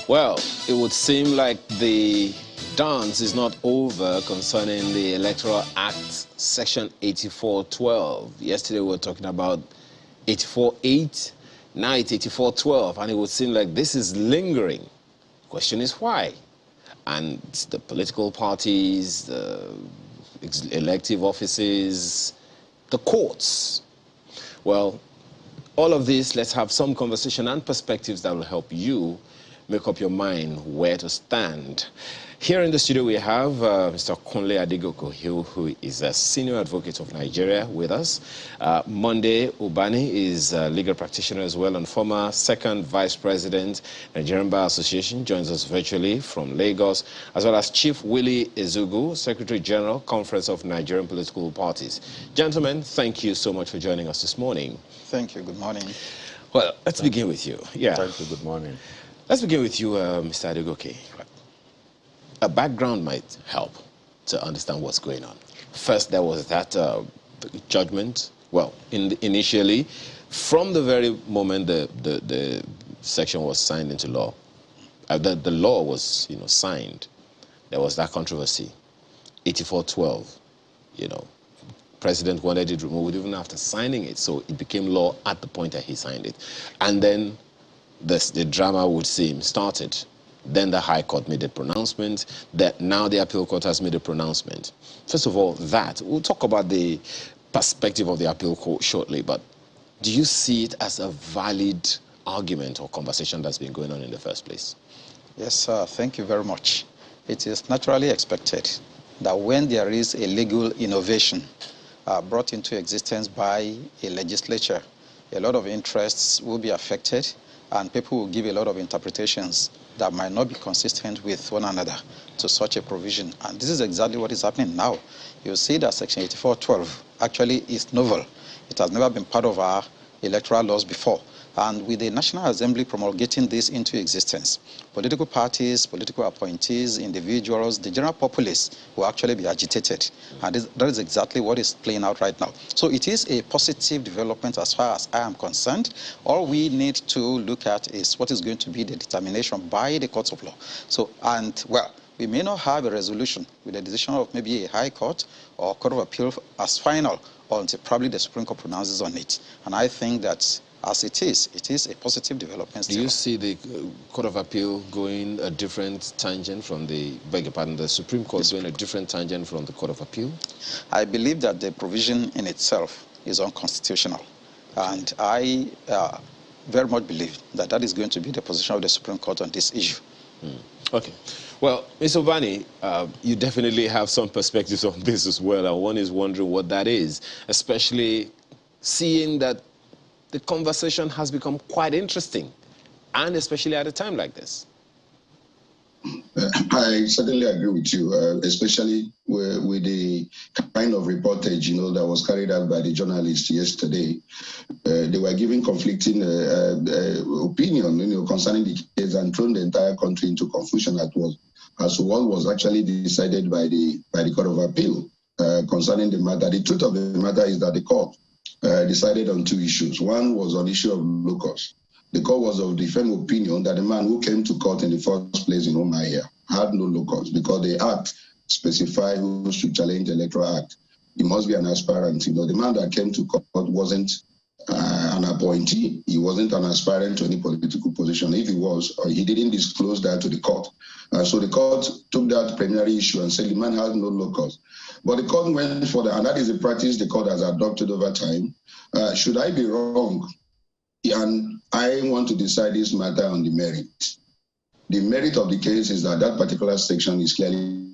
Well, it would seem like the dance is not over concerning the Electoral Act, Section 8412. Yesterday we were talking about 84.8, now it's 84.12, and it would seem like this is lingering. Question is why? And the political parties, the elective offices, the courts. Well, all of this, let's have some conversation and perspectives that will help you make up your mind where to stand. Here in the studio we have Mr. Kunle Adegoke, who is a senior advocate of Nigeria with us. Monday Ubani is a legal practitioner as well and former second vice president, Nigerian Bar Association, joins us virtually from Lagos, as well as Chief Willie Ezugu, Secretary General, Conference of Nigerian Political Parties. Gentlemen, thank you so much for joining us this morning. Thank you. Good morning. Well, let's begin with you. Yeah. Thank you. Good morning. Let's begin with you, Mr. Adegoke. A background might help to understand what's going on. First, there was that judgment. Well, initially, from the very moment the section was signed into law, the law was signed, there was that controversy. 8412, President wanted it removed even after signing it, so it became law at the point that he signed it. And then the drama would seem started. Then the High Court made a pronouncement. That now the Appeal Court has made a pronouncement. First of all, we'll talk about the perspective of the Appeal Court shortly, but do you see it as a valid argument or conversation that's been going on in the first place? Yes, sir. Thank you very much. It is naturally expected that when there is a legal innovation brought into existence by a legislature, a lot of interests will be affected and people will give a lot of interpretations that might not be consistent with one another to such a provision. And this is exactly what is happening now. You'll see that Section 8412 actually is novel. It has never been part of our electoral laws before. And with the National Assembly promulgating this into existence, political parties, political appointees, individuals, the general populace will actually be agitated. And that is exactly what is playing out right now. So it is a positive development as far as I am concerned. All we need to look at is what is going to be the determination by the courts of law. So, we may not have a resolution with a decision of maybe a High Court or Court of Appeal as final until probably the Supreme Court pronounces on it. And I think that as it is a positive development. Do you see the Court of Appeal going a different tangent from the Supreme Court going a different tangent from the Court of Appeal? I believe that the provision in itself is unconstitutional. And I very much believe that that is going to be the position of the Supreme Court on this issue. Okay. Well, Ms. Obani, you definitely have some perspectives on this as well, and one is wondering what that is, especially seeing that the conversation has become quite interesting, and especially at a time like this. I certainly agree with you, especially with the kind of reportage, that was carried out by the journalists yesterday. They were giving conflicting opinion, concerning the case and thrown the entire country into confusion as to what was actually decided by the Court of Appeal concerning the matter. The truth of the matter is that the court decided on two issues. One was on the issue of locus. The court was of the firm opinion that the man who came to court in the first place in Omaya had no locus because the act specified who should challenge the Electoral Act. He must be an aspirant. The man that came to court wasn't an appointee. He wasn't an aspirant to any political position. If he was, he didn't disclose that to the court. So the court took that preliminary issue and said the man has no locus. But the court went further, and that is a practice the court has adopted over time. Should I be wrong? And I want to decide this matter on the merit. The merit of the case is that that particular section is clearly...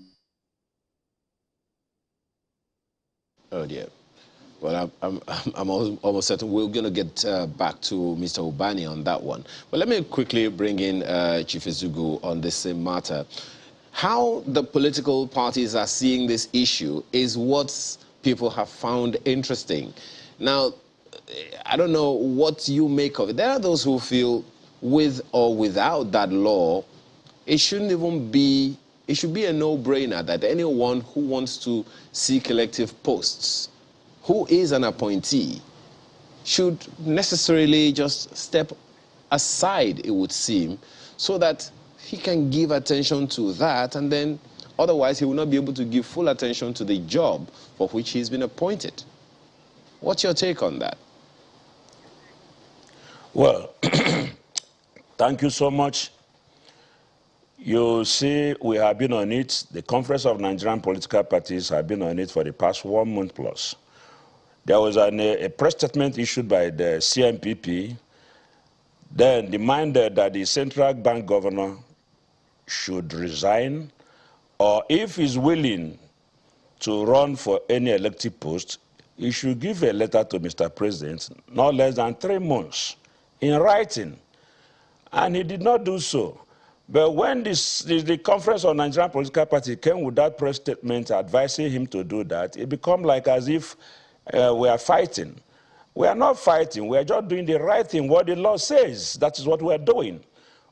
Oh dear. Well, I'm almost certain we're going to get back to Mr. Ubani on that one. But let me quickly bring in Chief Ezugu on this same matter. How the political parties are seeing this issue is what people have found interesting. Now, I don't know what you make of it. There are those who feel with or without that law, it shouldn't even be, it should be a no-brainer that anyone who wants to seek elective posts, who is an appointee, should necessarily just step aside, it would seem, so that he can give attention to that, and then otherwise he will not be able to give full attention to the job for which he's been appointed. What's your take on that? Well, thank you so much. You see, we have been on it. The Conference of Nigerian Political Parties have been on it for the past 1 month plus. There was a press statement issued by the CNPP, then demanded that the central bank governor should resign, or if he's willing to run for any elective post, he should give a letter to Mr. President not less than 3 months in writing. And he did not do so. But when the Conference of Nigerian Political Party came with that press statement advising him to do that, it became like as if we are fighting. We are not fighting. We are just doing the right thing, what the law says. That is what we are doing.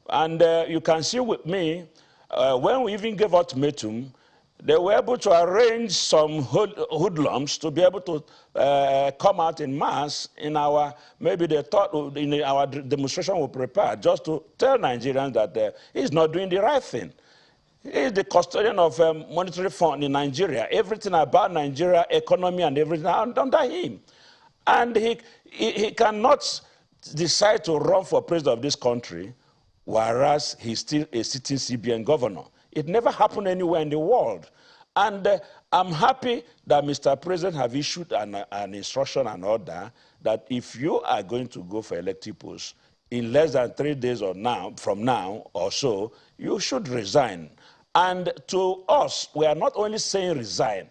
And you can see with me, when we even gave ultimatum, they were able to arrange some hoodlums to be able to come out in mass in our, maybe they thought in our demonstration we prepared, just to tell Nigerians that he's not doing the right thing. He's the custodian of monetary fund in Nigeria. Everything about Nigeria, economy and everything under him. And he cannot decide to run for president of this country, whereas he's still a sitting CBN governor. It never happened anywhere in the world. And I'm happy that Mr. President have issued an instruction and order that if you are going to go for elective posts in less than 3 days from now or so, you should resign. And to us, we are not only saying resign,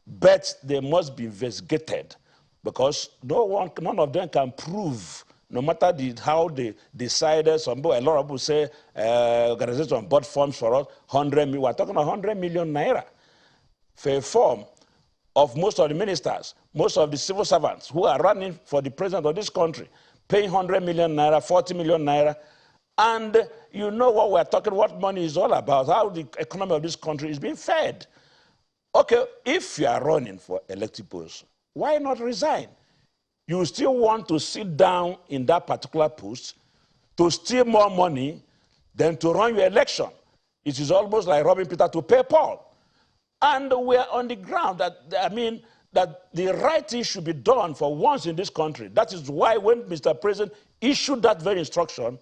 but they must be investigated, because none of them can prove, no matter how they decided. A lot of people say organization bought forms for us, 100 million. We're talking about 100 million naira for a form of most of the ministers, most of the civil servants who are running for the president of this country, paying 100 million naira, 40 million naira. And you know what we're talking, what money is all about, how the economy of this country is being fed. Okay, if you are running for elective posts, why not resign? You still want to sit down in that particular post to steal more money than to run your election. It is almost like robbing Peter to pay Paul. And we're on the ground that the right thing should be done for once in this country. That is why when Mr. President issued that very instruction,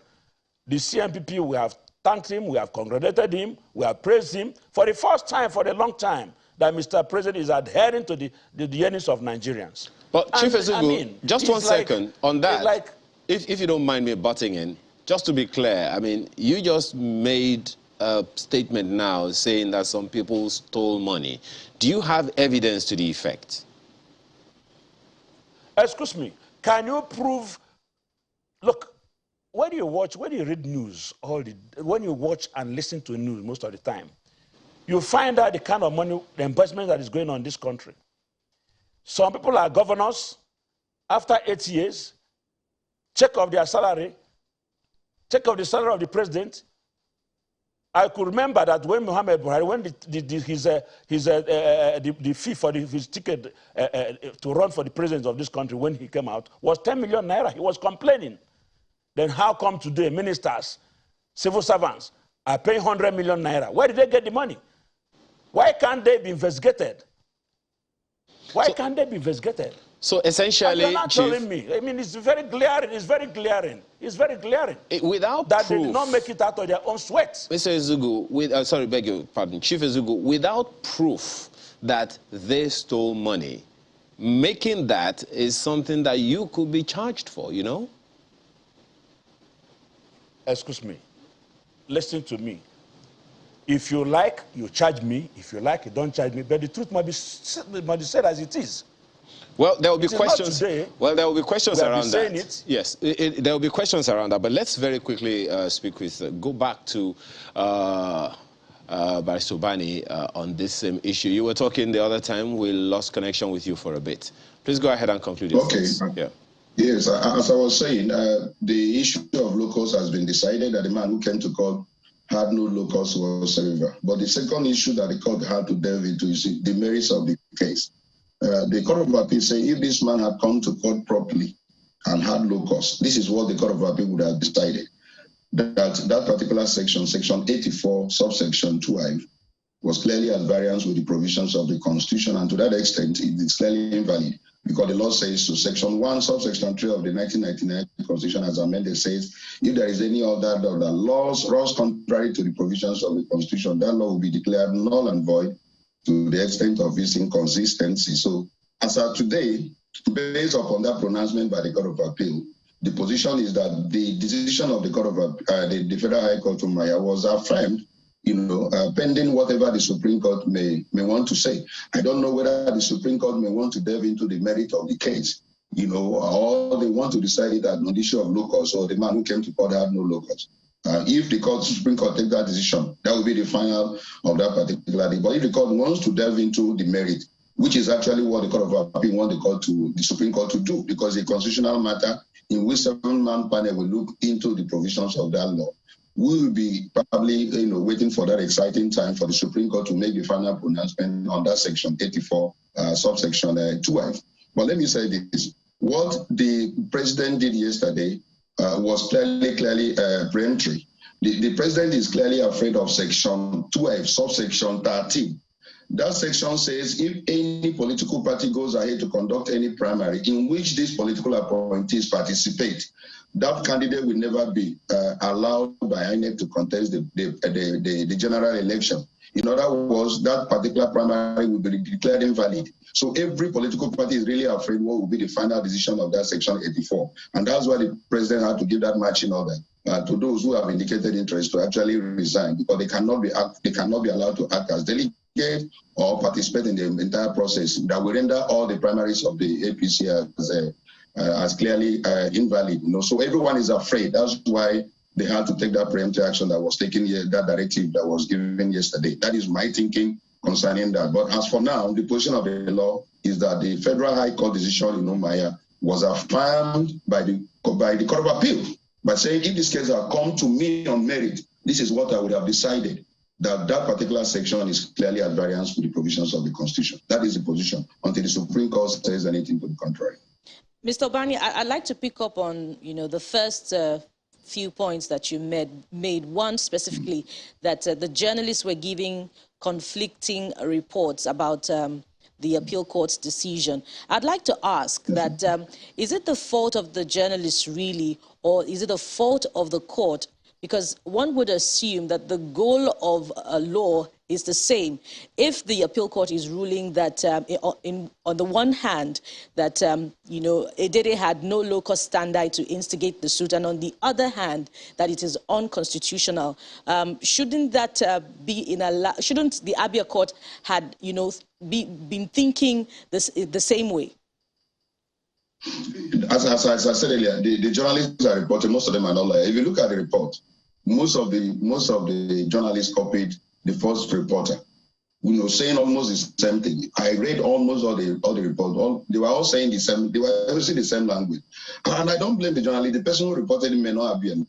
the CNPP, we have thanked him, we have congratulated him, we have praised him for the first time, for a long time, that Mr. President is adhering to the yearnings of Nigerians. But Chief Ezeugu, just 1 second on that. If you don't mind me butting in, just to be clear, you just made a statement now saying that some people stole money. Do you have evidence to the effect? Excuse me, can you prove? Look, when you read news, when you watch and listen to news most of the time, you find out the kind of money, the investment that is going on in this country. Some people are governors. After 8 years, check off their salary, check off the salary of the president. I could remember that when Muhammad Buhari, when the fee for his ticket to run for the president of this country, when he came out, was 10 million naira. He was complaining. Then how come today ministers, civil servants are paying 100 million naira? Where did they get the money? Why can't they be investigated? Why can't they be investigated? So essentially, you're not telling me. It's very glaring. It's very glaring. It's very glaring. Without that proof, they did not make it out of their own sweat. Mr. Ezeugu, sorry, beg your pardon, Chief Ezeugu, without proof that they stole money, making that is something that you could be charged for, you know? Excuse me. Listen to me. If you like, you charge me. If you like, you don't charge me. But the truth must be said as it is. Well, there will be questions. Well, there will be questions around that. Yes, there will be questions around that. But let's very quickly go back to Barrister Bani on this same issue. You were talking the other time. We lost connection with you for a bit. Please go ahead and conclude. Okay. Yeah. Yes, as I was saying, the issue of locus has been decided that the man who came to court had no locus whatsoever. But the second issue that the court had to delve into is the merits of the case. The Court of Appeal say if this man had come to court properly and had locus, this is what the Court of Appeal would have decided. that particular section, section 84, subsection 12, was clearly at variance with the provisions of the Constitution, and to that extent, it is clearly invalid, because the law says, so section 1, subsection 3 of the 1999 Constitution as amended says, if there is any other laws contrary to the provisions of the Constitution, that law will be declared null and void to the extent of its inconsistency. So as of today, based upon that pronouncement by the Court of Appeal, the position is that the decision of the Court of the Federal High Court of Maya was affirmed, pending whatever the Supreme Court may want to say. I don't know whether the Supreme Court may want to delve into the merit of the case, or they want to decide it on the issue of locus, or the man who came to court had no locus. If the Supreme Court takes that decision, that will be the final of that particular day. But if the court wants to delve into the merit, which is actually what the Court of Appeal want the Supreme Court to do, because a constitutional matter in which 7-man panel will look into the provisions of that law, we will be probably waiting for that exciting time for the Supreme Court to make the final pronouncement on that section 84, subsection 12. But let me say this: what the president did yesterday was clearly preemptory. The president is clearly afraid of section 12, subsection 13. That section says if any political party goes ahead to conduct any primary in which these political appointees participate, that candidate will never be allowed by INEC to contest the general election. In other words, that particular primary will be declared invalid. So every political party is really afraid what will be the final decision of that section 84. And that's why the president had to give that marching order to those who have indicated interest to actually resign, because they cannot be allowed to act as delegates or participate in the entire process. That will render all the primaries of the APC as clearly invalid. So everyone is afraid. That's why they had to take that preemptive action that was taken here, that directive that was given yesterday. That is my thinking concerning that. But as for now, the position of the law is that the Federal High Court decision in Maya was affirmed by the Court of Appeal by saying, if this case had come to me on merit, this is what I would have decided, that particular section is clearly at variance with the provisions of the Constitution. That is the position until the Supreme Court says anything to the contrary. Mr. Obani, I'd like to pick up on the first few points that you made. One specifically, that the journalists were giving conflicting reports about the appeal court's decision. I'd like to ask that, is it the fault of the journalists really, or is it the fault of the court? Because one would assume that the goal of a law is the same. If the appeal court is ruling that, on the one hand, that Edede had no locus standi to instigate the suit, and on the other hand, that it is unconstitutional, shouldn't that shouldn't the Abia court had been thinking the same way? As I said earlier, the journalists are reporting, most of them are not liars. If you look at the report, most of the journalists copied the first reporter, saying almost the same thing. I read almost all the reports. They were all saying the same. They were using the same language, and I don't blame the journalist. The person who reported it may not have been.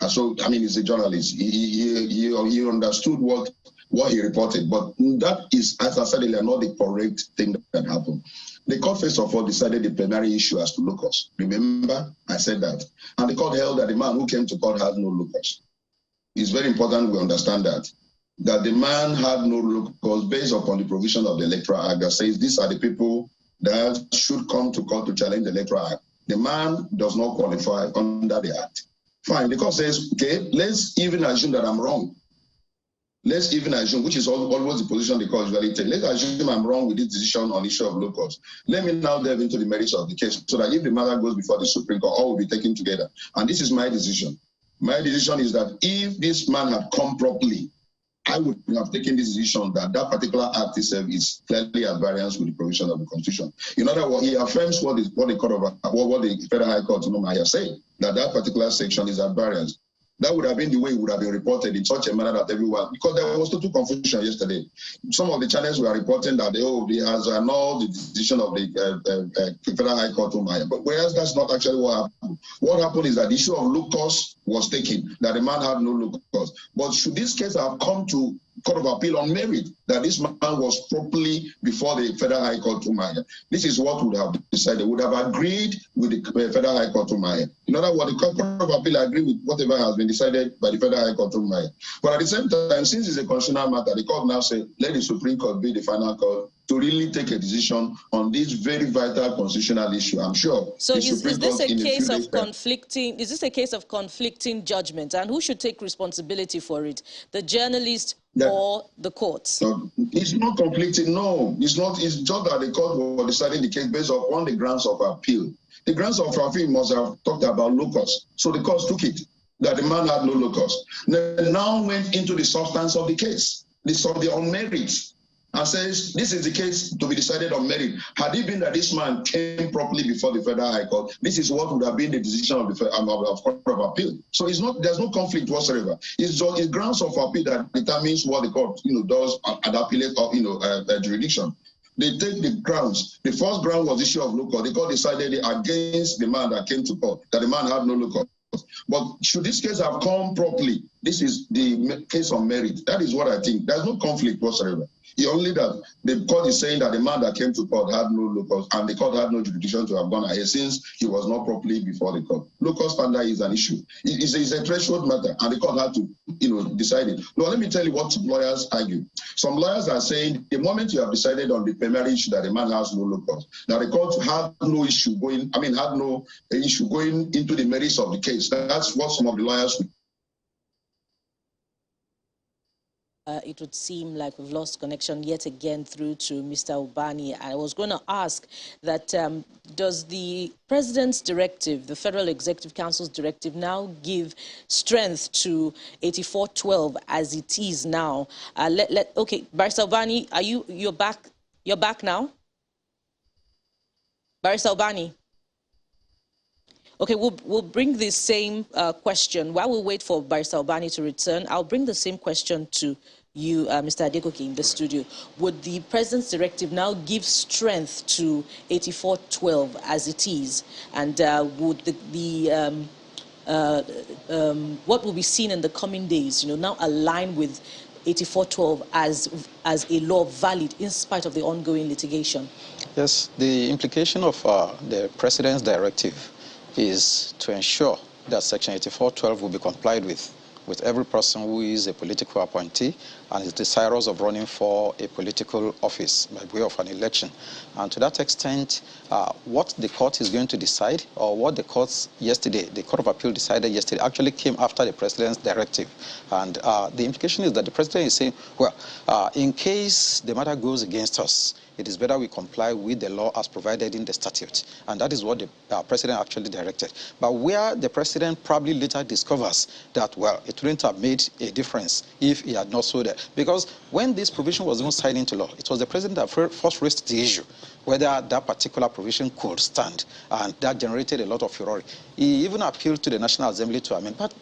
So I mean, he's a journalist. He understood what he reported, but that is, as I said earlier, not the correct thing that happened. The court, first of all, decided the plenary issue as to locus. Remember, I said that. And the court held that the man who came to court had no locus. It's very important we understand that the man had no locus based upon the provision of the Electoral Act that says these are the people that should come to court to challenge the Electoral Act. The man does not qualify under the Act. Fine, the court says, okay, let's even assume that I'm wrong. Let's even assume, which is always the position the court usually takes. Let's assume I'm wrong with this decision on issue of locus. Let me now delve into the merits of the case so that if the matter goes before the Supreme Court, all will be taken together. And this is my decision. My decision is that if this man had come properly, I would have taken this decision that particular act itself is clearly at variance with the provision of the Constitution. In other words, he affirms what the Federal High Court has said, that particular section is at variance. That would have been the way it would have been reported in such a manner that everyone, because there was total confusion yesterday. Some of the channels were reporting that they has annulled the decision of the Federal High Court, but whereas that's not actually what happened. What happened is that the issue of locus was taken, that the man had no locus. But should this case have come to Court of Appeal on merit, that this man was properly before the Federal High Court to Maya. This is what would have decided, would have agreed with the Federal High Court to Maya. In other words, the Court of Appeal agreed with whatever has been decided by the Federal High Court to Maya. But at the same time, since it's a constitutional matter, the court now said, let the Supreme Court be the final court to really take a decision on this very vital constitutional issue. I'm sure. So is this a case of conflicting? Is this a case of conflicting judgment, and who should take responsibility for it? The journalist or the courts? It's not conflicting. No, it's not. It's just that the court was deciding the case based upon the grounds of appeal. The grounds of appeal must have talked about locus, so the court took it that the man had no locus. They now went into the substance of the case, on merits, and says this is the case to be decided on merit. Had it been that this man came properly before the Federal High Court, this is what would have been the decision of the Court of Appeal. So it's not, there's no conflict whatsoever. It's just grounds of appeal that determines what the court does at appellate or jurisdiction. They take the grounds. The first ground was issue of locus. The court decided against the man that came to court, that the man had no locus. But should this case have come properly, this is the case on merit. That is what I think. There's no conflict whatsoever. Only that the court is saying that the man that came to court had no locus, and the court had no jurisdiction to have gone ahead since he was not properly before the court. Locus standard is an issue. It's a threshold matter, and the court had to, decide it. Now, let me tell you what some lawyers argue. Some lawyers are saying the moment you have decided on the primary issue that the man has no locus, now the court had no issue going. Had no issue going into the merits of the case. That's what some of the lawyers. It would seem like we've lost connection yet again through to Mr. Ubani. I was going to ask that does the President's directive, the Federal Executive Council's directive, now give strength to 8412 as it is now? Okay, Barrister Ubani, you're back? You're back now? Barrister Ubani? Okay, we'll bring this same question. While we wait for Barrister Ubani to return, I'll bring the same question to you, Mr. Adegoke, in the studio. Would the President's directive now give strength to 8412 as it is? And would what will be seen in the coming days, now align with 8412 as a law valid in spite of the ongoing litigation? Yes, the implication of the President's directive is to ensure that Section 8412 will be complied with every person who is a political appointee and is desirous of running for a political office by way of an election. And to that extent, what the court is going to decide, or what the courts yesterday, the Court of Appeal decided yesterday, actually came after the President's directive. And the implication is that the President is saying, well, in case the matter goes against us, it is better we comply with the law as provided in the statute. And that is what the President actually directed. But where the President probably later discovers that, well, it wouldn't have made a difference if he had not so that. Because when this provision was even signed into law, it was the President that first raised the issue, whether that particular provision could stand. And that generated a lot of furore. He even appealed to the National Assembly to amend. But,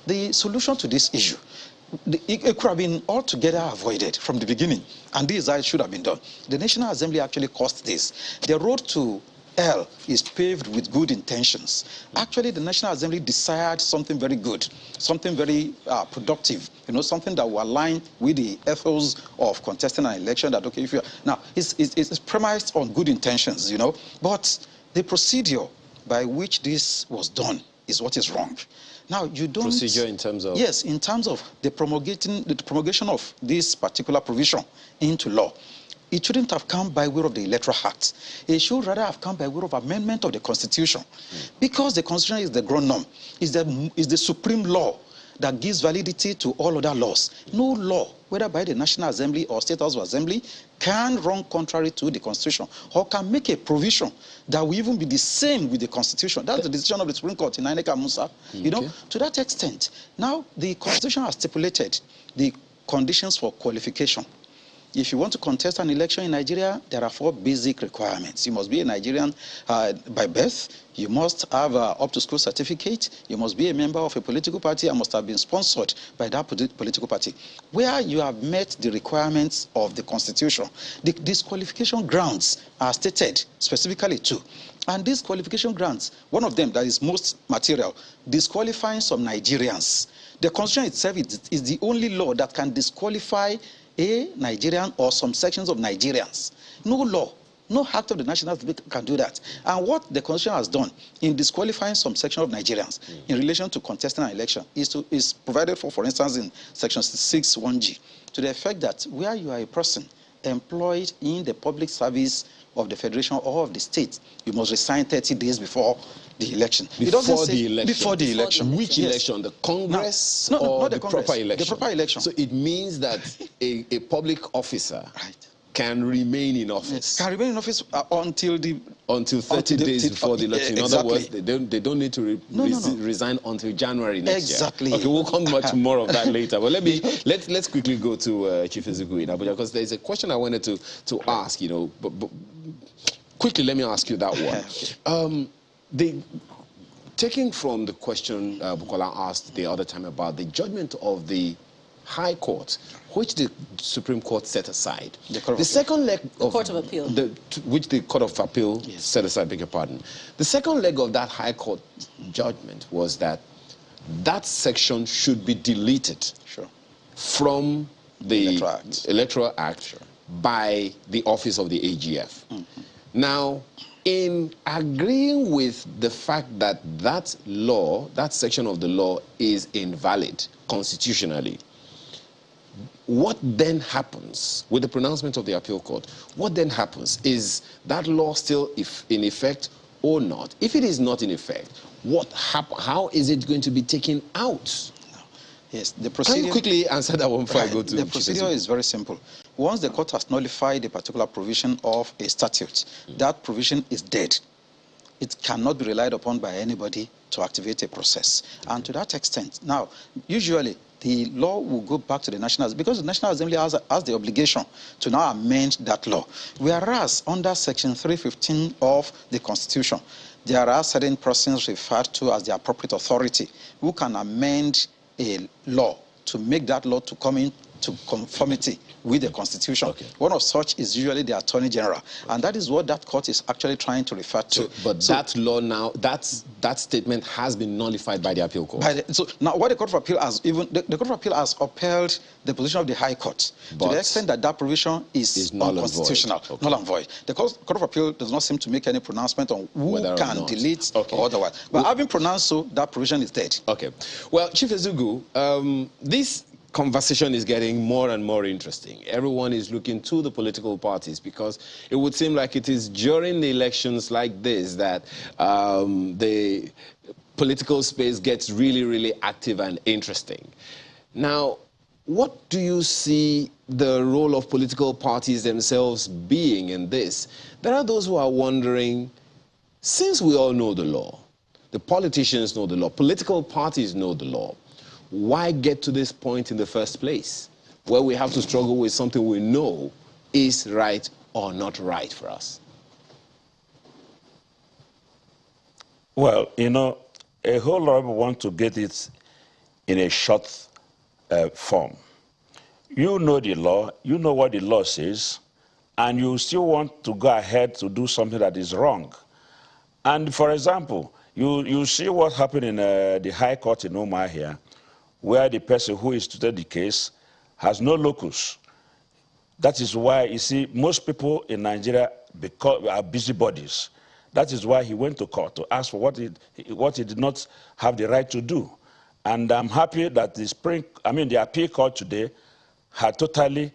the solution to this issue, it could have been altogether avoided from the beginning, and this is how it should have been done. The National Assembly actually caused this. The road to hell is paved with good intentions. Actually, the National Assembly desired something very good, something very productive, something that will align with the ethos of contesting an election. That, okay, now, it's premised on good intentions, but the procedure by which this was done is what is wrong. Now, you don't... Procedure in terms of... Yes, in terms of the promulgation of this particular provision into law. It shouldn't have come by way of the Electoral Act. It should rather have come by way of amendment of the Constitution. Because the Constitution is the ground norm, is the supreme law that gives validity to all other laws. No law, whether by the National Assembly or State House of Assembly, can run contrary to the Constitution or can make a provision that will even be the same with the Constitution. That's the decision of the Supreme Court in Aineka Musa. Okay. To that extent, now the Constitution has stipulated the conditions for qualification If you want to contest an election in Nigeria, there are 4 basic requirements. You must be a Nigerian by birth. You must have up-to-school certificate. You must be a member of a political party and must have been sponsored by that political party. Where you have met the requirements of the Constitution, the disqualification grounds are stated specifically too. And these qualification grounds, one of them that is most material, disqualifying some Nigerians. The Constitution itself is the only law that can disqualify a Nigerian or some sections of Nigerians. No law, no act of the National Assembly can do that. And what the Constitution has done in disqualifying some section of Nigerians in relation to contesting an election is provided for instance, in Section 6(1)(g), to the effect that where you are a person employed in the public service of the federation or of the state, you must resign 30 days before the election. Before the election. Before the election. Which election? The Congress or not the Congress, proper election? The proper election. So it means that a public officer can remain in office. Can remain in office until 30 days before the election. In other words, they don't need to resign until January next year. Exactly. Okay, we'll come back to more of that later. But let's quickly go to Chief Ezeugu in Abuja, because there's a question I wanted to ask. But quickly, let me ask you that one. Taking from the question Bukola asked the other time about the judgment of the High Court, which the Supreme Court set aside. The second leg of the Court of Appeal, which the Court of Appeal set aside, beg your pardon. The second leg of that High Court judgment was that that section should be deleted from the Electoral Act by the office of the AGF. Now, in agreeing with the fact that that law, that section of the law is invalid constitutionally, what then happens with the pronouncement of the appeal court? What then happens? Is that law still in effect or not? If it is not in effect, how is it going to be taken out? Yes, the procedure... Can you quickly answer that one before I go to... The procedure is very simple. Once the court has nullified a particular provision of a statute, that provision is dead. It cannot be relied upon by anybody to activate a process. And to that extent, now, usually, the law will go back to the National Assembly, because the National Assembly has the obligation to now amend that law. Whereas under Section 315 of the Constitution, there are certain persons referred to as the appropriate authority who can amend a law to make that law to come into conformity with the Constitution. One of such is usually the Attorney General. And that is what that court is actually trying to refer to. That law now, that statement has been nullified by the appeal court. So now what the Court of Appeal has the Court of Appeal has upheld the position of the High Court to the extent that that provision is unconstitutional, null and void. The Court of Appeal does not seem to make any pronouncement on who can delete or otherwise. But having pronounced so, that provision is dead. Okay. Well, Chief Ezeugu, this conversation is getting more and more interesting. Everyone is looking to the political parties, because it would seem like it is during the elections like this that the political space gets really, really active and interesting. Now, what do you see the role of political parties themselves being in this? There are those who are wondering, since we all know the law, the politicians know the law, political parties know the law, why get to this point in the first place, where we have to struggle with something we know is right or not right for us? Well, a whole lot of people want to get it in a short form. You know the law, you know what the law says, and you still want to go ahead to do something that is wrong. And for example, you see what happened in the High Court in Omar here, where the person who instituted the case has no locus. That is why, you see, most people in Nigeria are busybodies. That is why he went to court to ask for what he did not have the right to do. And I'm happy that the appeal court today had totally,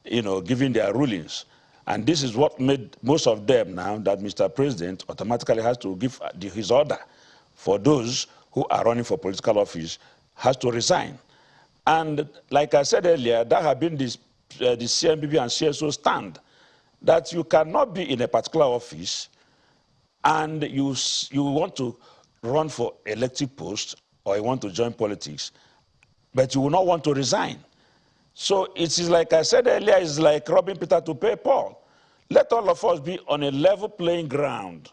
given their rulings. And this is what made most of them now that Mr. President automatically has to give his order for those who are running for political office has to resign. And like I said earlier, that had been the CNBB and CSO stand, that you cannot be in a particular office and you want to run for elective post or you want to join politics, but you will not want to resign. So it is like I said earlier, it's like robbing Peter to pay Paul. Let all of us be on a level playing ground.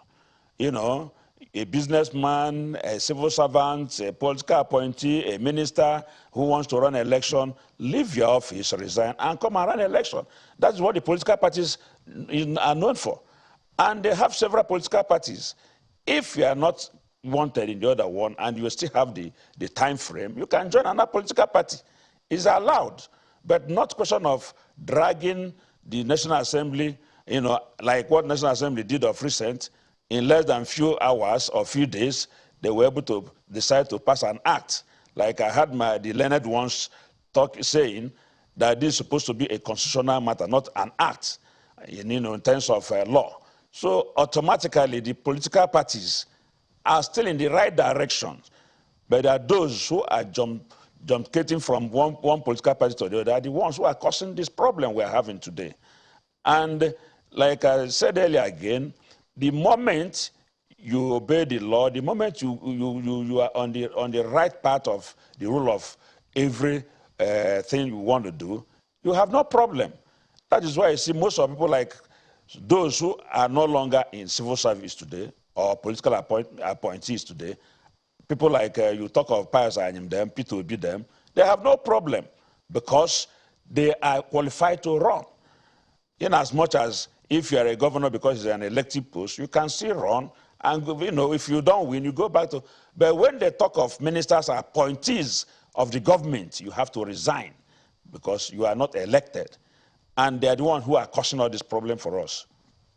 You know, a businessman, a civil servant, a political appointee, a minister who wants to run an election, leave your office, resign, and come and run an election. That's what the political parties are known for. And they have several political parties. If you are not wanted in the other one and you still have the time frame, you can join another political party. It's allowed, but not question of dragging the National Assembly, you know, like what National Assembly did of recent. In less than few hours or few days, they were able to decide to pass an act. Like I had the learned ones saying that this is supposed to be a constitutional matter, not an act, you know, in terms of law. So automatically, the political parties are still in the right direction, but there are those who are jumping from one political party to the other, are the ones who are causing this problem we are having today. And like I said earlier again, the moment you obey the law, the moment you are on the right path of the rule of every thing you want to do, you have no problem. That is why you see most of people like those who are no longer in civil service today or political appointees today, people like you talk of Pius Anyim them, Peter Obi them, they have no problem because they are qualified to run. In as much as if you are a governor because it's an elective post, you can still run, and you know, if you don't win, you go back to. But when they talk of ministers or appointees of the government, you have to resign because you are not elected. And they are the ones who are causing all this problem for us.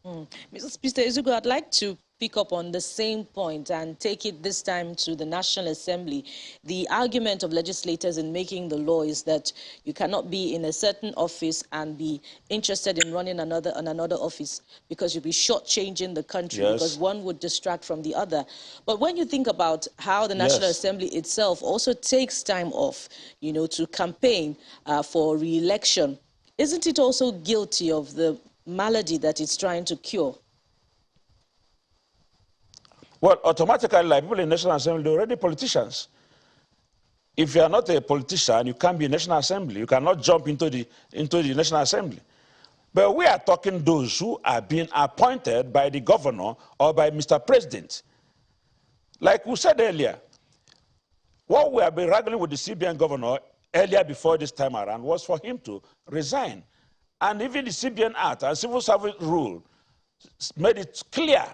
Mr. Ezugwu, I'd like to pick up on the same point and take it this time to the National Assembly. The argument of legislators in making the law is that you cannot be in a certain office and be interested in running another office because you'll be shortchanging the country, yes, because one would distract from the other. But when you think about how the National yes, Assembly itself also takes time off, you know, to campaign for re-election, isn't it also guilty of the malady that it's trying to cure? Well, automatically, like people in the National Assembly, they're already politicians. If you are not a politician, you can't be in the National Assembly. You cannot jump into the National Assembly. But we are talking those who are being appointed by the governor or by Mr. President. Like we said earlier, what we have been wrangling with the CBN governor earlier before this time around was for him to resign. And even the CBN Act and Civil Service Rule made it clear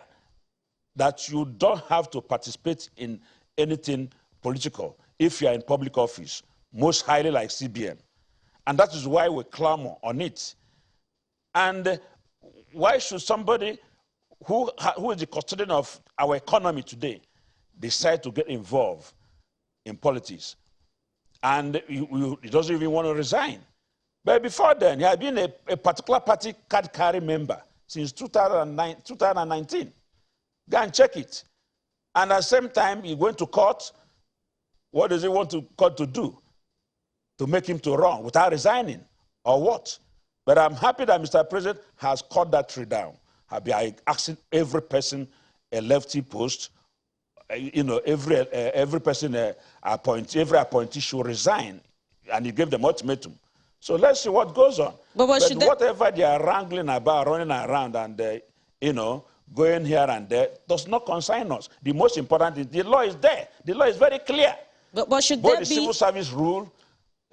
that you don't have to participate in anything political if you are in public office, most highly like CBN. And that is why we clamor on it. And why should somebody who is the custodian of our economy today decide to get involved in politics? And he doesn't even want to resign. But before then, he had been a particular party card-carrying member since 2019. Go and check it. And at the same time, he went to court. What does he want to court to do? To make him to run without resigning, or what? But I'm happy that Mr. President has cut that tree down. I'll be asking every person a lefty post, you know, every person every appointee should resign, and he gave them ultimatum. So let's see what goes on. But whatever they are wrangling about, running around and you know, going here and there, does not concern us. The most important is the law is there. The law is very clear. But should both there the be Civil Service Rule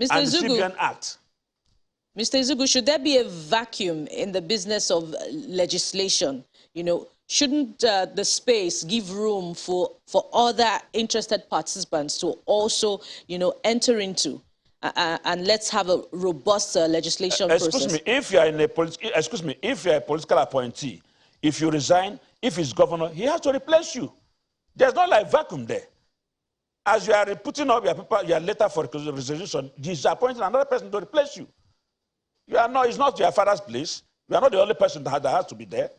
Mr. and Ezugwu, the CBN Act. Mr. Ezugwu, should there be a vacuum in the business of legislation? You know, shouldn't the space give room for other interested participants to also, you know, enter into? And let's have a robust legislation process. Excuse me, if you are a political appointee, if you resign, if he's governor, he has to replace you. There's not like vacuum there. As you are putting up your letter for resolution, he's appointing another person to replace you. You are not, it's not your father's place. You are not the only person that has to be there.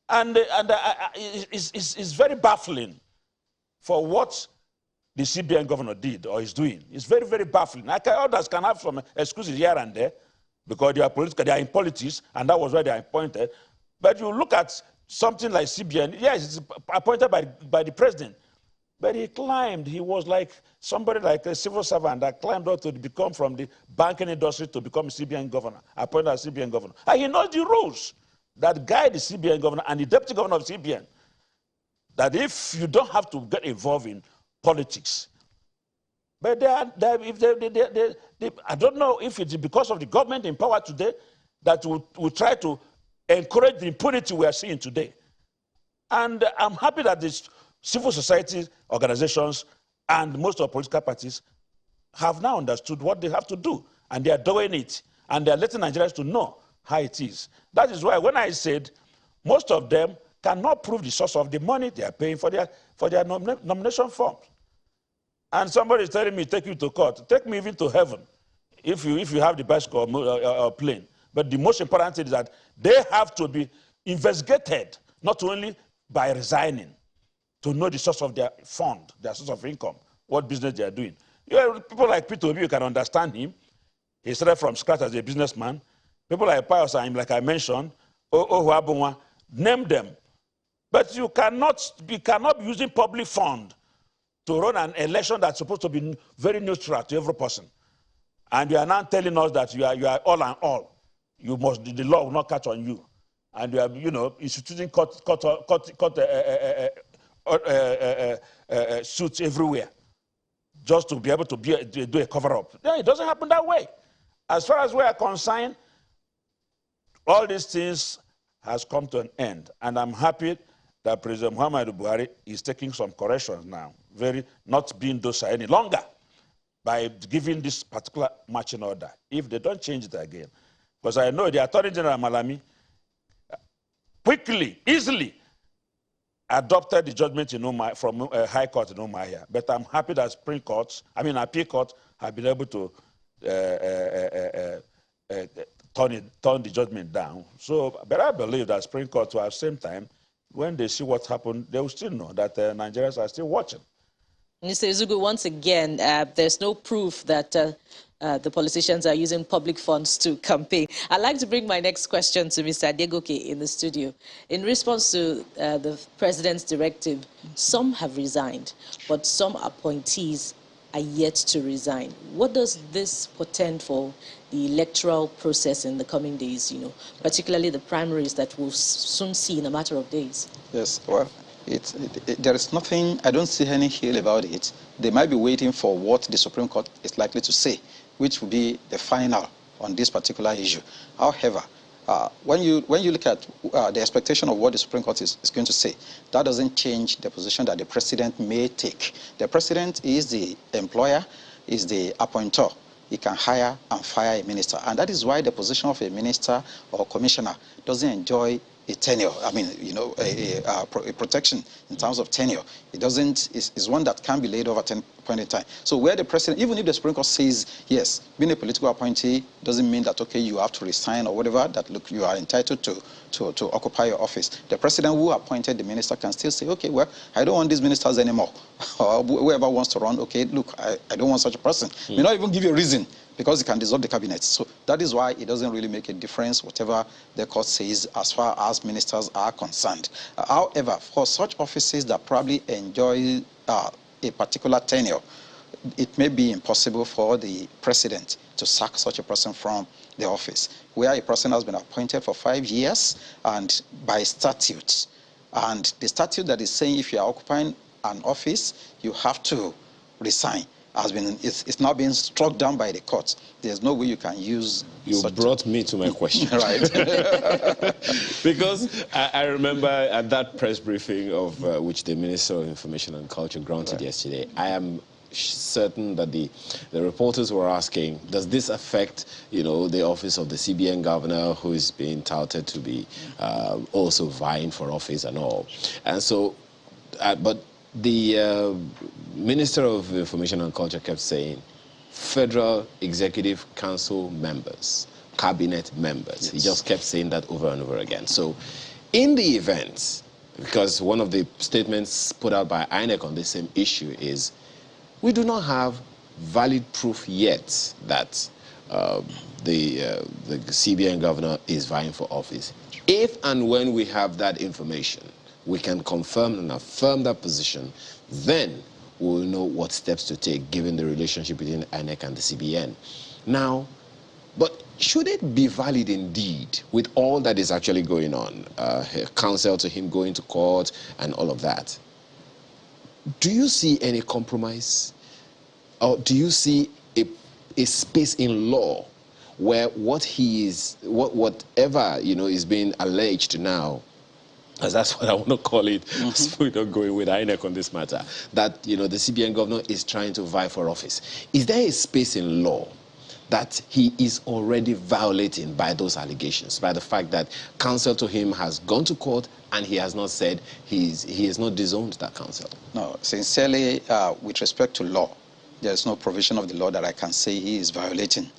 And it's very baffling for what the CBN governor did or is doing. It's very, very baffling. Others can have some excuses here and there because they are in politics, and that was why they are appointed. But you look at something like CBN, yes, it's appointed by the president. But he climbed. He was like somebody like a civil servant that climbed up to become from the banking industry to become CBN governor, appointed as CBN governor. And he knows the rules that guide the CBN governor and the deputy governor of CBN. That if you don't have to get involved in politics, but I don't know if it's because of the government in power today that will try to encourage the impunity we are seeing today. And I'm happy that these civil society organizations and most of the political parties have now understood what they have to do, and they are doing it, and they are letting Nigerians to know how it is. That is why when I said most of them cannot prove the source of the money they are paying for their nomination forms. And somebody is telling me, take you to court. Take me even to heaven if you have the bicycle or plane. But the most important thing is that they have to be investigated, not only by resigning, to know the source of their fund, their source of income, what business they are doing. People like Peter Obi, you can understand him. He started from scratch as a businessman. People like Pius, like I mentioned, Ohuabunwa, name them. But you cannot be using public fund to run an election that's supposed to be very neutral to every person. And you are now telling us that you are all and all. The law will not catch on you. And you are, instituting suits everywhere just to be able to do a cover-up. No, it doesn't happen that way. As far as we are concerned, all these things has come to an end. And I'm happy that President Muhammadu Buhari is taking some corrections now, not being docile any longer by giving this particular marching order, if they don't change it again. Because I know the Attorney General Malami quickly, easily adopted the judgment in from High Court in Umuahia. But I'm happy that Appeal Court have been able to turn the judgment down. So, but I believe that Supreme Court, at the same time, when they see what happened, they will still know that Nigerians are still watching. Mr. Izugu, once again, there's no proof that the politicians are using public funds to campaign. I'd like to bring my next question to Mr. Adegoke in the studio. In response to the president's directive, some have resigned, but some appointees are yet to resign. What does this portend for the electoral process in the coming days, particularly the primaries that we'll soon see in a matter of days? Yes, well, there is nothing, I don't see any hill about it. They might be waiting for what the Supreme Court is likely to say, which will be the final on this particular issue. However, when you look at the expectation of what the Supreme Court is going to say, that doesn't change the position that the president may take. The president is the employer, is the appointer. He can hire and fire a minister. And that is why the position of a minister or commissioner doesn't enjoy a tenure, a protection in terms of tenure. It doesn't, it's one that can be laid over at any point in time. So where the president, even if the Supreme Court says, yes, being a political appointee doesn't mean that, okay, you have to resign or whatever, that, look, you are entitled to occupy your office. The president who appointed the minister can still say, okay, well, I don't want these ministers anymore. Or whoever wants to run, okay, look, I don't want such a person. May not even give you a reason, because it can dissolve the cabinet. So that is why it doesn't really make a difference, whatever the court says, as far as ministers are concerned. However, for such offices that probably enjoy a particular tenure, it may be impossible for the president to sack such a person from the office, where a person has been appointed for 5 years and by statute. And the statute that is saying if you are occupying an office, you have to resign. It's now being struck down by the courts. There's no way you can use. You brought me to my question. Right. Because I remember at that press briefing of which the Minister of Information and Culture granted yesterday, I am certain that the reporters were asking, does this affect, the office of the CBN governor who is being touted to be also vying for office and all? And so, but the Minister of Information and Culture kept saying, Federal Executive Council members, cabinet members. Yes. He just kept saying that over and over again. So in the event, because one of the statements put out by INEC on the same issue is, we do not have valid proof yet that the CBN governor is vying for office. If and when we have that information, we can confirm and affirm that position, then we'll know what steps to take given the relationship between INEC and the CBN. Now, but should it be valid indeed with all that is actually going on, counsel to him going to court and all of that? Do you see any compromise? Or do you see a space in law where whatever, is being alleged now, as that's what I want to call it, so we're not going with INEC on this matter, that, the CBN governor is trying to vie for office. Is there a space in law that he is already violating by those allegations, by the fact that counsel to him has gone to court and he has not said he has not disowned that counsel? No, sincerely, with respect to law, there is no provision of the law that I can say he is violating.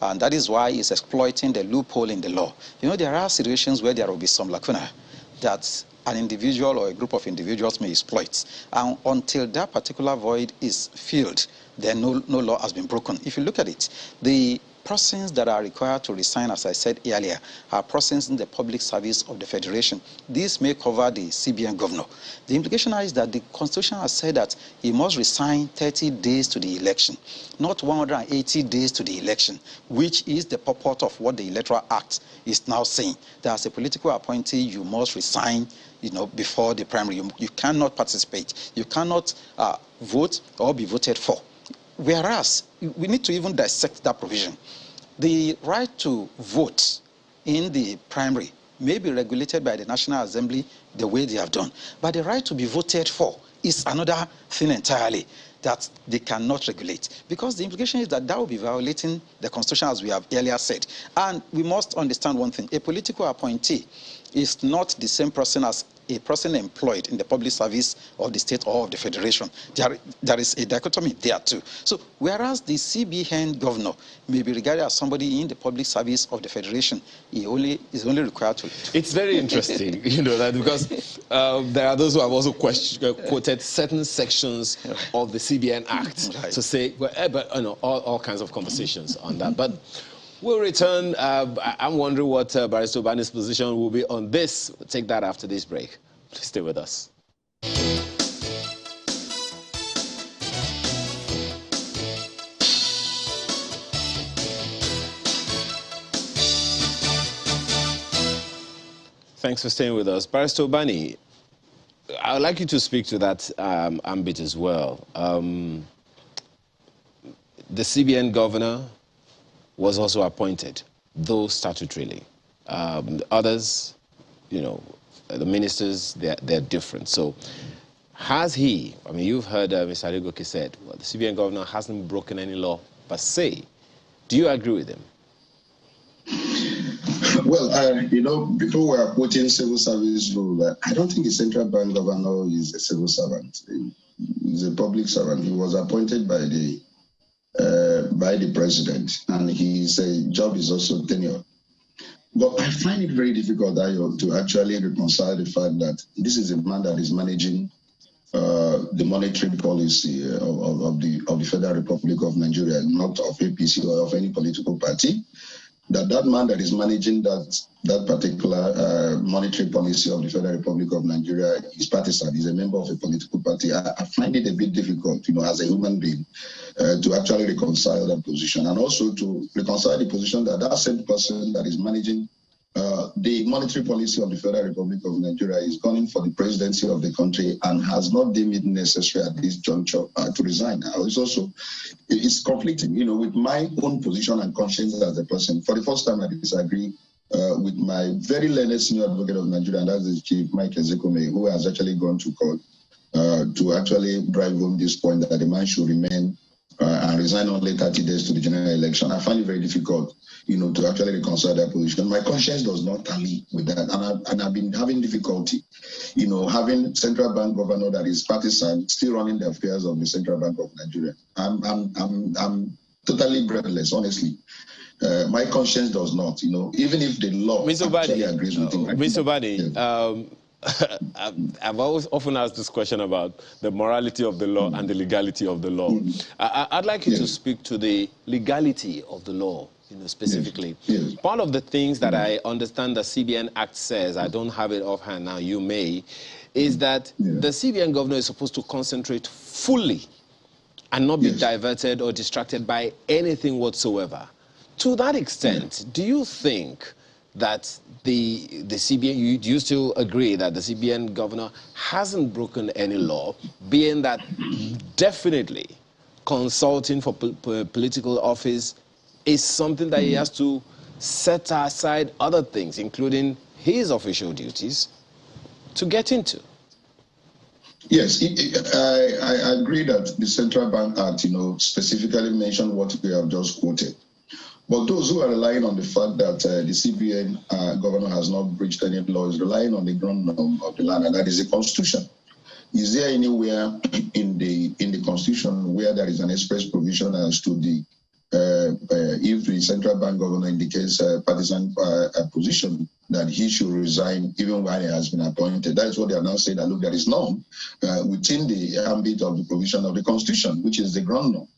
And that is why he's exploiting the loophole in the law. There are situations where there will be some lacuna that an individual or a group of individuals may exploit. And until that particular void is filled, then no law has been broken. If you look at it, the persons that are required to resign, as I said earlier, are persons in the public service of the Federation. This may cover the CBN governor. The implication is that the Constitution has said that he must resign 30 days to the election, not 180 days to the election, which is the purport of what the Electoral Act is now saying. That as a political appointee, you must resign before the primary. You cannot participate. You cannot vote or be voted for. Whereas, we need to even dissect that provision. The right to vote in the primary may be regulated by the National Assembly the way they have done. But the right to be voted for is another thing entirely that they cannot regulate. Because the implication is that will be violating the Constitution, as we have earlier said. And we must understand one thing. A political appointee is not the same person as a person employed in the public service of the state or of the federation. There is a dichotomy there too. So whereas the CBN governor may be regarded as somebody in the public service of the federation, he is only required to... It's very interesting, that because there are those who have also quoted certain sections of the CBN Act to say, all kinds of conversations on that. But we'll return. I'm wondering what Barrister Obani's position will be on this. We'll take that after this break. Please stay with us. Thanks for staying with us. Barrister Obani, I would like you to speak to that ambit as well. The CBN governor was also appointed, though statutorily. Others, the ministers, they're different. So has he, you've heard Mr. Adegoke said, well, the CBN governor hasn't broken any law per se. Do you agree with him? Well, people were quoting civil service rule. I don't think the central bank governor is a civil servant. He's a public servant. He was appointed by the president, and his job is also tenure. But I find it very difficult, to actually reconcile the fact that this is a man that is managing the monetary policy of the Federal Republic of Nigeria, not of APC or of any political party. That man that is managing that particular monetary policy of the Federal Republic of Nigeria is partisan. He's a member of a political party. I find it a bit difficult, as a human being, to actually reconcile that position, and also to reconcile the position that same person that is managing the monetary policy of the Federal Republic of Nigeria is gunning for the presidency of the country and has not deemed it necessary at this juncture to resign. It's conflicting, with my own position and conscience as a person. For the first time, I disagree with my very learned senior advocate of Nigeria, and that's the Chief Mike Ezekome, who has actually gone to court to actually drive home this point that the man should remain and resign only 30 days to the general election. I find it very difficult, to actually reconcile that position. My conscience does not tally with that, and I've been having difficulty, having central bank governor that is partisan still running the affairs of the Central Bank of Nigeria. I'm totally breathless, honestly. My conscience does not, even if the law actually agrees with him. Mr. Obani, I've always often asked this question about the morality of the law and the legality of the law. I'd like you to speak to the legality of the law, specifically. Yes. Part of the things that I understand the CBN Act says, I don't have it offhand now, you may, is that the CBN governor is supposed to concentrate fully and not be diverted or distracted by anything whatsoever. To that extent, do you think that the CBN, do you still agree that the CBN governor hasn't broken any law, being that definitely consulting for political office is something that he has to set aside other things, including his official duties, to get into? Yes, I agree that the Central Bank Act, specifically mentioned what we have just quoted. But those who are relying on the fact that the CBN governor has not breached any law is relying on the ground of the land, and that is the Constitution. Is there anywhere in the Constitution where there is an express provision as to the if the central bank governor indicates a partisan position, that he should resign even when he has been appointed? That's what they are now saying, that look, there is none within the ambit of the provision of the Constitution, which is the ground law.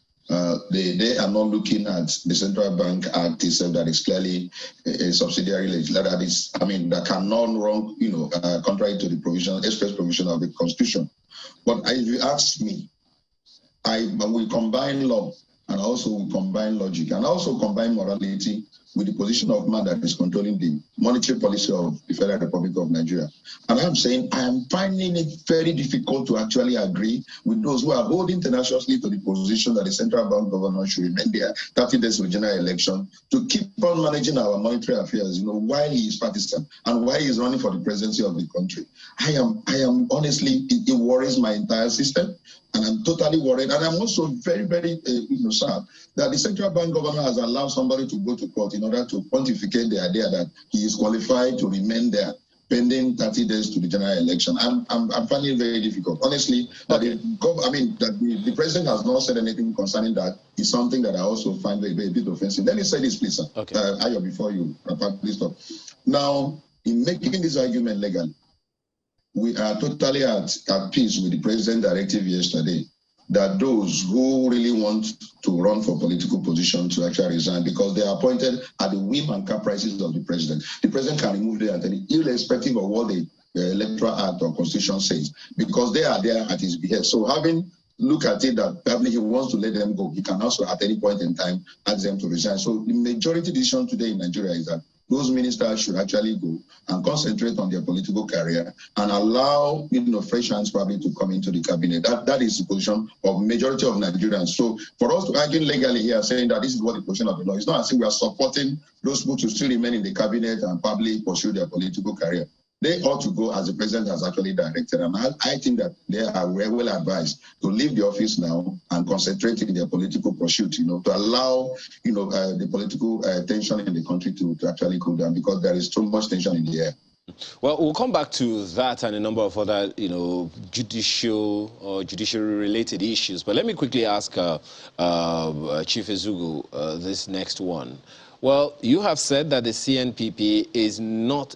They are not looking at the Central Bank Act itself, that is clearly a subsidiary legislation, that is, that cannot run, contrary to the provision, express provision of the Constitution. But if you ask me, we combine law and also we combine logic and also combine morality with the position of man that is controlling the monetary policy of the Federal Republic of Nigeria. And I'm saying I am finding it very difficult to actually agree with those who are holding tenaciously to the position that the central bank governor should remain there 30 days to general election to keep on managing our monetary affairs, while he is partisan and while he is running for the presidency of the country. I am honestly, it worries my entire system. And I'm totally worried. And I'm also very, very sad that the central bank governor has allowed somebody to go to court in order to pontificate the idea that he is qualified to remain there pending 30 days to the general election. I'm finding it very difficult. Honestly, that the president has not said anything concerning that is something that I also find very, very bit offensive. Let me say this, please, sir. Okay. Ayo, before you, please stop. Now, in making this argument legally, we are totally at peace with the president's directive yesterday that those who really want to run for political position to actually resign, because they are appointed at the whim and caprices of the president. The president can remove them at any, irrespective of what the Electoral Act or Constitution says, because they are there at his behest. So having look at it that probably he wants to let them go, he can also at any point in time ask them to resign. So the majority decision today in Nigeria is that those ministers should actually go and concentrate on their political career and allow fresh hands probably to come into the cabinet. That is the position of majority of Nigerians. So for us to argue legally here, saying that this is what the position of the law is, not as if we are supporting those people to still remain in the cabinet and probably pursue their political career. They ought to go as the president has actually directed. And I think that they are well advised to leave the office now and concentrate in their political pursuit, to allow, the political tension in the country to actually cool down, because there is too much tension in the air. Well, we'll come back to that and a number of other, judicial or judiciary-related issues. But let me quickly ask Chief Ezugu this next one. Well, you have said that the CNPP is not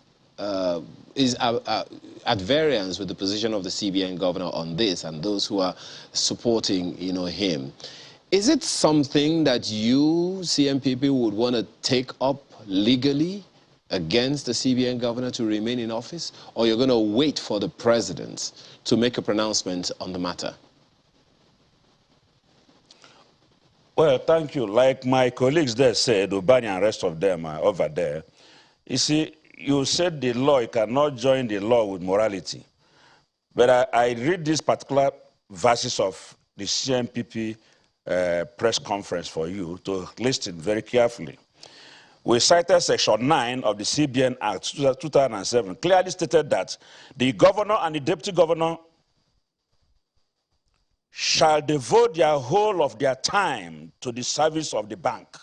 at variance with the position of the CBN governor on this and those who are supporting, him. Is it something that you, CNPP, would want to take up legally against the CBN governor to remain in office, or you're going to wait for the president to make a pronouncement on the matter? Well, thank you. Like my colleagues there said, Ubani and rest of them are over there. You see, you said the law, you cannot join the law with morality. But I read these particular verses of the CNPP press conference for you to listen very carefully. We cited Section 9 of the CBN Act 2007, clearly stated that the governor and the deputy governor shall devote their whole of their time to the service of the bank,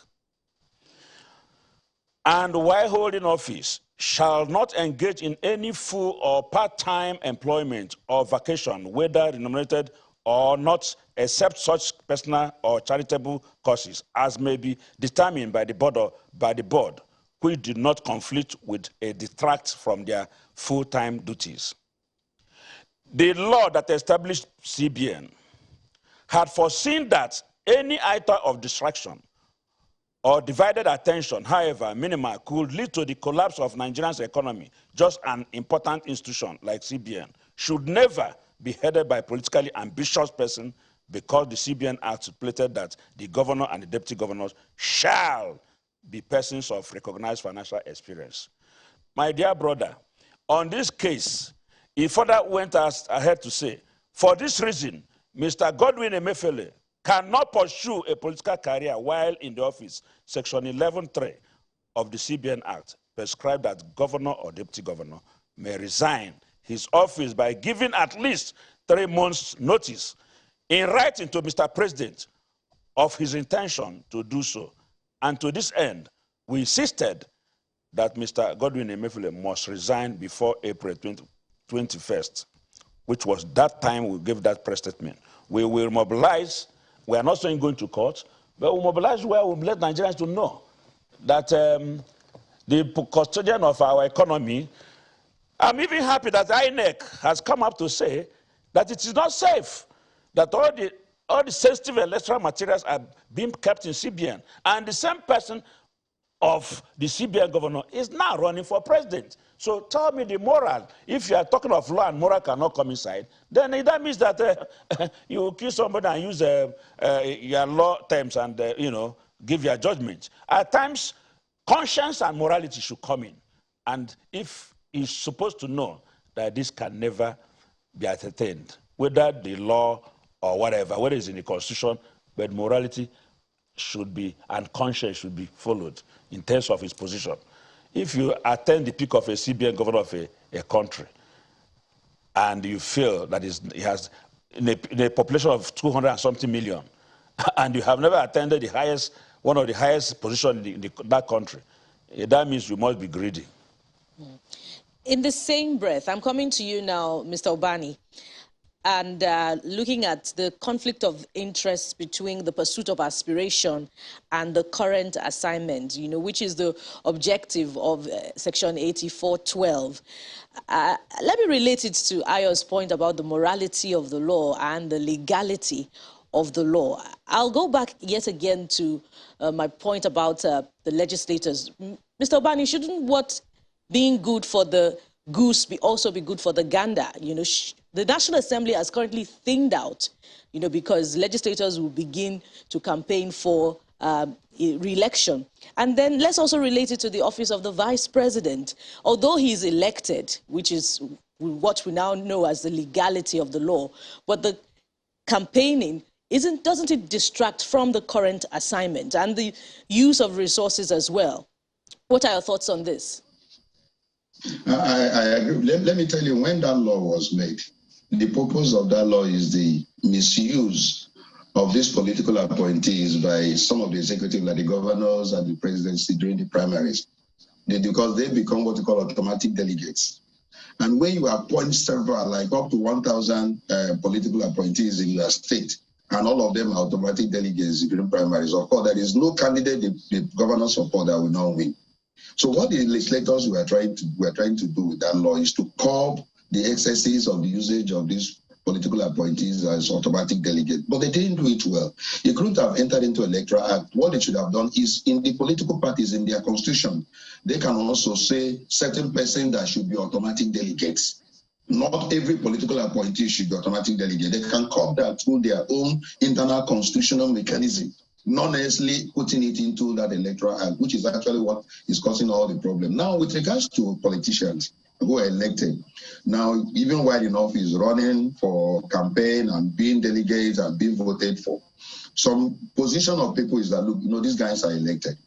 and while holding office, shall not engage in any full or part-time employment or vacation, whether remunerated or not, except such personal or charitable causes as may be determined by the board, which do not conflict with or detract from their full-time duties. The law that established CBN had foreseen that any item of distraction or divided attention, however minimal, could lead to the collapse of Nigeria's economy. Just an important institution like CBN should never be headed by a politically ambitious person, because the CBN Act stipulated that the governor and the deputy governors shall be persons of recognized financial experience. My dear brother, on this case, he further went ahead to say, for this reason, Mr. Godwin Emefiele cannot pursue a political career while in the office. Section 11.3 of the CBN Act prescribed that governor or deputy governor may resign his office by giving at least 3 months' notice in writing to Mr. President of his intention to do so. And to this end, we insisted that Mr. Godwin Emefiele must resign before April 21st, which was that time we gave that press statement. We will mobilize. We are not saying going to court, but we'll mobilize where we'll let Nigerians to know that the custodian of our economy. I'm even happy that INEC has come up to say that it is not safe, that all the sensitive electoral materials are being kept in CBN, and the same person of the CBN governor is now running for president. So tell me the moral. If you are talking of law and moral cannot come inside, then that means that you kill somebody and use your law terms and give your judgment. At times, conscience and morality should come in. And if he's supposed to know that this can never be attained, whether the law or whatever, whether it's in the constitution, but morality should be, and conscience should be followed in terms of his position. If you attend the peak of a CBN governor of a country, and you feel that he has, in a population of 200 and something million, and you have never attended the highest, one of the highest positions in that country, that means you must be greedy. In the same breath, I'm coming to you now, Mr. Obani, and looking at the conflict of interest between the pursuit of aspiration and the current assignment, which is the objective of Section 84.12. Let me relate it to Ayo's point about the morality of the law and the legality of the law. I'll go back yet again to my point about the legislators. Mr. Obani, shouldn't what being good for the goose also be good for the gander? The National Assembly has currently thinned out, because legislators will begin to campaign for re-election. And then let's also relate it to the office of the vice president. Although he's elected, which is what we now know as the legality of the law, but the campaigning doesn't it distract from the current assignment and the use of resources as well? What are your thoughts on this? I agree. Let me tell you, when that law was made, the purpose of that law is the misuse of these political appointees by some of the executive, like the governors and the presidency during the primaries, because they become what we call automatic delegates. And when you appoint several, like up to 1,000 political appointees in your state, and all of them are automatic delegates during primaries, of course, there is no candidate the governor support that will not win. So what the legislators were trying to do with that law is to curb the excesses of the usage of these political appointees as automatic delegates. But they didn't do it well. You couldn't have entered into Electoral Act. What they should have done is, in the political parties, in their constitution, they can also say certain persons that should be automatic delegates. Not every political appointee should be automatic delegate. They can curb that through their own internal constitutional mechanism, not necessarily putting it into that Electoral Act, which is actually what is causing all the problem. Now, with regards to politicians who are elected, now, even while in office, running for campaign and being delegates and being voted for, some position of people is that, look, these guys are elected.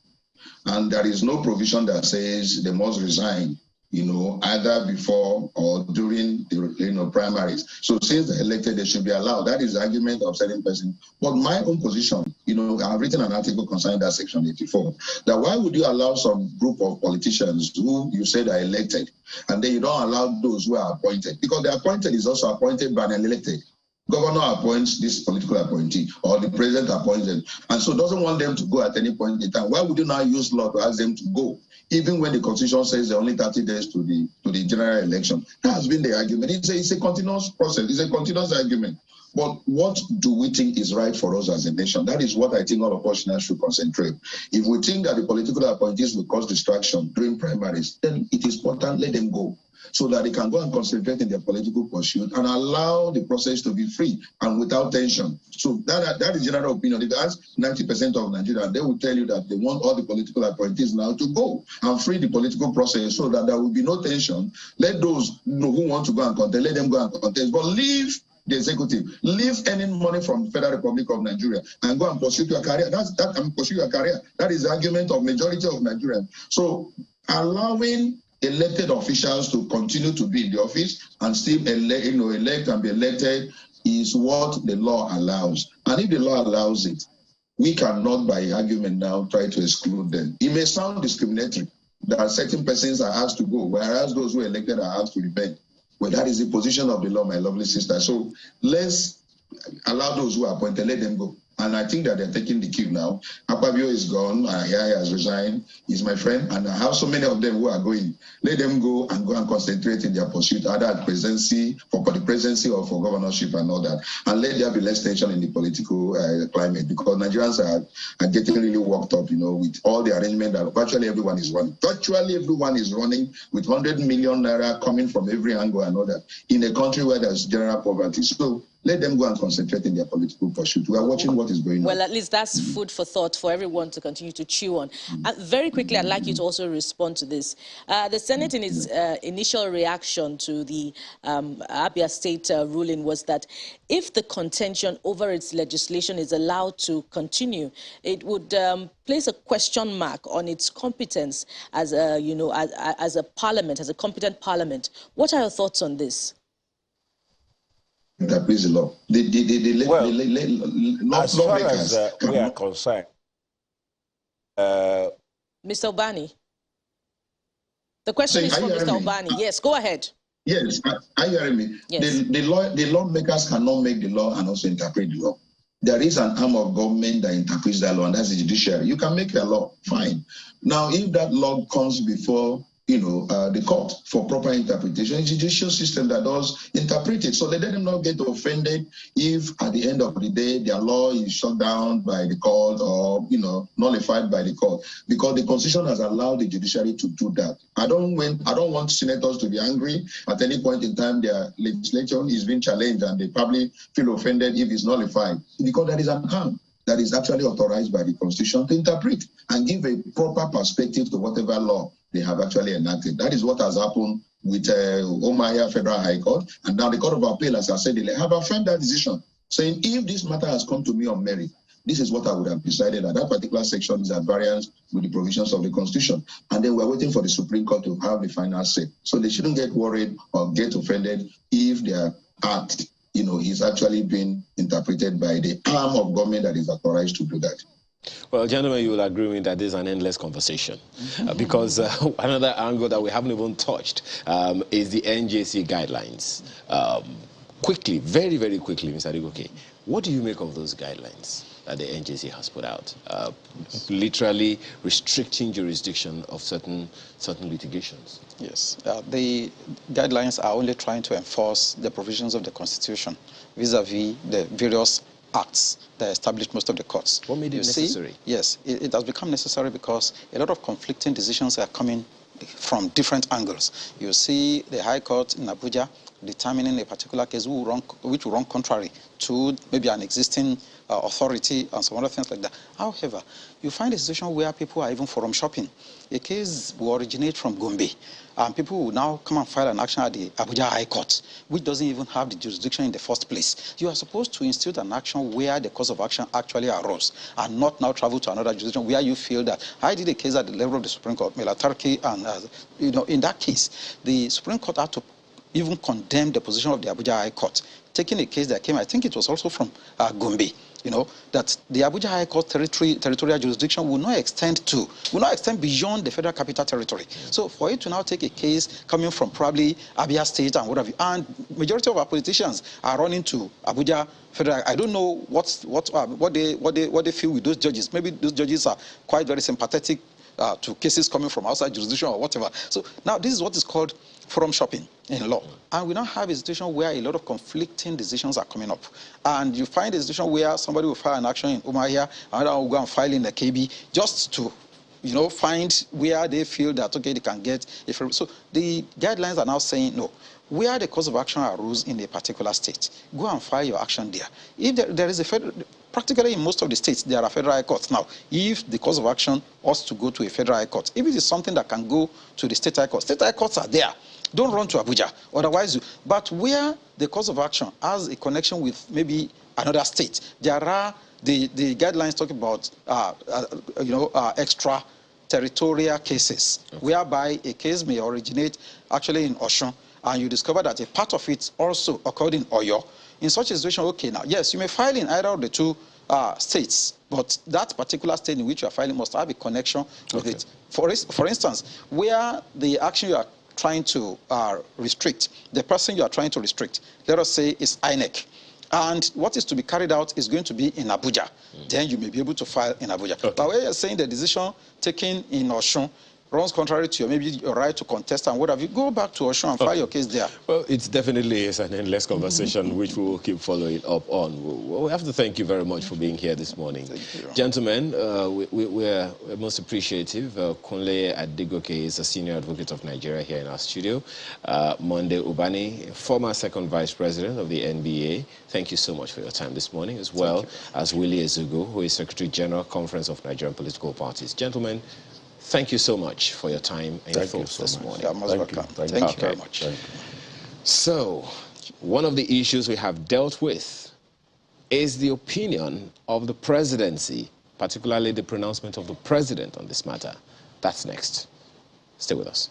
And there is no provision that says they must resign, either before or during the primaries. So since they're elected, they should be allowed. That is the argument of certain person. But my own position, I've written an article concerning that Section 84, that why would you allow some group of politicians who you said are elected, and then you don't allow those who are appointed? Because the appointed is also appointed by an elected. Governor appoints this political appointee, or the president appoints them, and so doesn't want them to go at any point in time. Why would you now use law to ask them to go, even when the constitution says there are only 30 days to the general election? That has been the argument. It's a continuous process. It's a continuous argument. But what do we think is right for us as a nation? That is what I think all of us now should concentrate. If we think that the political appointees will cause distraction during primaries, then it is important, let them go, so that they can go and concentrate in their political pursuit and allow the process to be free and without tension. So that is general opinion. If you ask 90% of Nigerians, they will tell you that they want all the political appointees now to go and free the political process so that there will be no tension. Let those who want to go and contest, let them go and contest, but leave the executive, leave earning money from the Federal Republic of Nigeria and go and pursue your career. Pursue your career. That is the argument of majority of Nigerians. So allowing elected officials to continue to be in the office and still elect and be elected is what the law allows. And if the law allows it, we cannot, by argument now, try to exclude them. It may sound discriminatory that certain persons are asked to go, whereas those who are elected are asked to remain. Well, that is the position of the law, my lovely sister. So let's allow those who are appointed, let them go. And I think that they're taking the cue now. Akpabio is gone. Yahya has resigned. He's my friend. And I have so many of them who are going. Let them go and concentrate in their pursuit, either at presidency, for the presidency or for governorship and all that. And let there be less tension in the political climate, because Nigerians are getting really worked up, with all the arrangement that virtually everyone is running. Virtually everyone is running with 100 million naira coming from every angle and all that in a country where there's general poverty. So let them go and concentrate in their political pursuit. We are watching what is going on. Well, at least that's food for thought for everyone to continue to chew on. Very quickly, I'd like you to also respond to this. The Senate, in its initial reaction to the Abia State ruling, was that if the contention over its legislation is allowed to continue, it would place a question mark on its competence as a, as a parliament, as a competent parliament. What are your thoughts on this? That is the law. As far as we are concerned, Mr. Obani, the question is from Mr. Obani. Yes, go ahead. Yes, are you hearing me? Yes. The lawmakers cannot make the law and also interpret the law. There is an arm of government that interprets that law, and that's the judiciary. You can make a law, fine. Now, if that law comes before the court for proper interpretation, it's the judicial system that does interpret it. So let them not get offended if at the end of the day their law is shut down by the court or nullified by the court, because the Constitution has allowed the judiciary to do that. I don't want senators to be angry at any point in time their legislation is being challenged and they probably feel offended if it's nullified, because there is an arm that is actually authorized by the Constitution to interpret and give a proper perspective to whatever law they have actually enacted. That is what has happened with Omaya Federal High Court. And now the Court of Appeal, as I said, they have affirmed that decision, saying if this matter has come to me on merit, this is what I would have decided, that that particular section is at variance with the provisions of the Constitution. And then we're waiting for the Supreme Court to have the final say. So they shouldn't get worried or get offended if their act is actually being interpreted by the arm of government that is authorized to do that. Well, gentlemen, you will agree with me that this is an endless conversation because another angle that we haven't even touched is the NJC guidelines. Quickly, very, very quickly, Mr. Adigoke, what do you make of those guidelines that the NJC has put out, literally restricting jurisdiction of certain litigations? Yes, the guidelines are only trying to enforce the provisions of the Constitution vis-a-vis the various acts that established most of the courts. What made it necessary? Yes, it has become necessary because a lot of conflicting decisions are coming from different angles. You see the High Court in Abuja determining a particular case which will run contrary to maybe an existing authority and some other things like that. However, you find a situation where people are even forum shopping. A case will originate from Gombe, and people will now come and file an action at the Abuja High Court, which doesn't even have the jurisdiction in the first place. You are supposed to institute an action where the cause of action actually arose, and not now travel to another jurisdiction where you feel that I did a case at the level of the Supreme Court, Melatarki, and in that case, the Supreme Court had to even condemn the position of the Abuja High Court, taking a case that came, I think it was also from Gombe, that the Abuja High Court territorial jurisdiction will not extend beyond the Federal Capital Territory. So for it to now take a case coming from probably Abia State and what have you, and majority of our politicians are running to Abuja Federal. I don't know what they feel with those judges. Maybe those judges are quite very sympathetic to cases coming from outside jurisdiction or whatever. So now this is what is called forum shopping in law. And we now have a situation where a lot of conflicting decisions are coming up. And you find a situation where somebody will file an action in Umahia, another will go and file in the KB just to find where they feel that, okay, they can get a free. So the guidelines are now saying, no, where the cause of action arose in a particular state, go and file your action there. If there is a federal, practically in most of the states, there are federal high courts. Now, if the cause of action ought to go to a federal high court, if it is something that can go to the state high courts are there. Don't run to Abuja, otherwise but where the cause of action has a connection with maybe another state, there are the guidelines talk about, extra territorial cases, whereby a case may originate actually in Osun, and you discover that a part of it also occurred in Oyo. In such a situation, okay, now, yes, you may file in either of the two states, but that particular state in which you are filing must have a connection with it. For instance, where the action you are trying to restrict, the person you are trying to restrict, let us say is INEC, and what is to be carried out is going to be in Abuja, then you may be able to file in Abuja. Okay. But when you're saying the decision taken in Osun runs contrary to your right to contest and what have you, go back to Osun and file your case there. Well, it definitely is an endless conversation which we will keep following up on. We have to thank you very much for being here this morning. Thank you. Gentlemen, we're most appreciative. Kunle Adegoke is a senior advocate of Nigeria here in our studio. Monday Ubani, former second vice president of the NBA. Thank you so much for your time this morning, as well as Willie Ezugo, who is Secretary General, Conference of Nigerian Political Parties. Gentlemen, thank you so much for your time and your thoughts this morning. You're most welcome. Thank you very much. So, one of the issues we have dealt with is the opinion of the presidency, particularly the pronouncement of the president on this matter. That's next. Stay with us.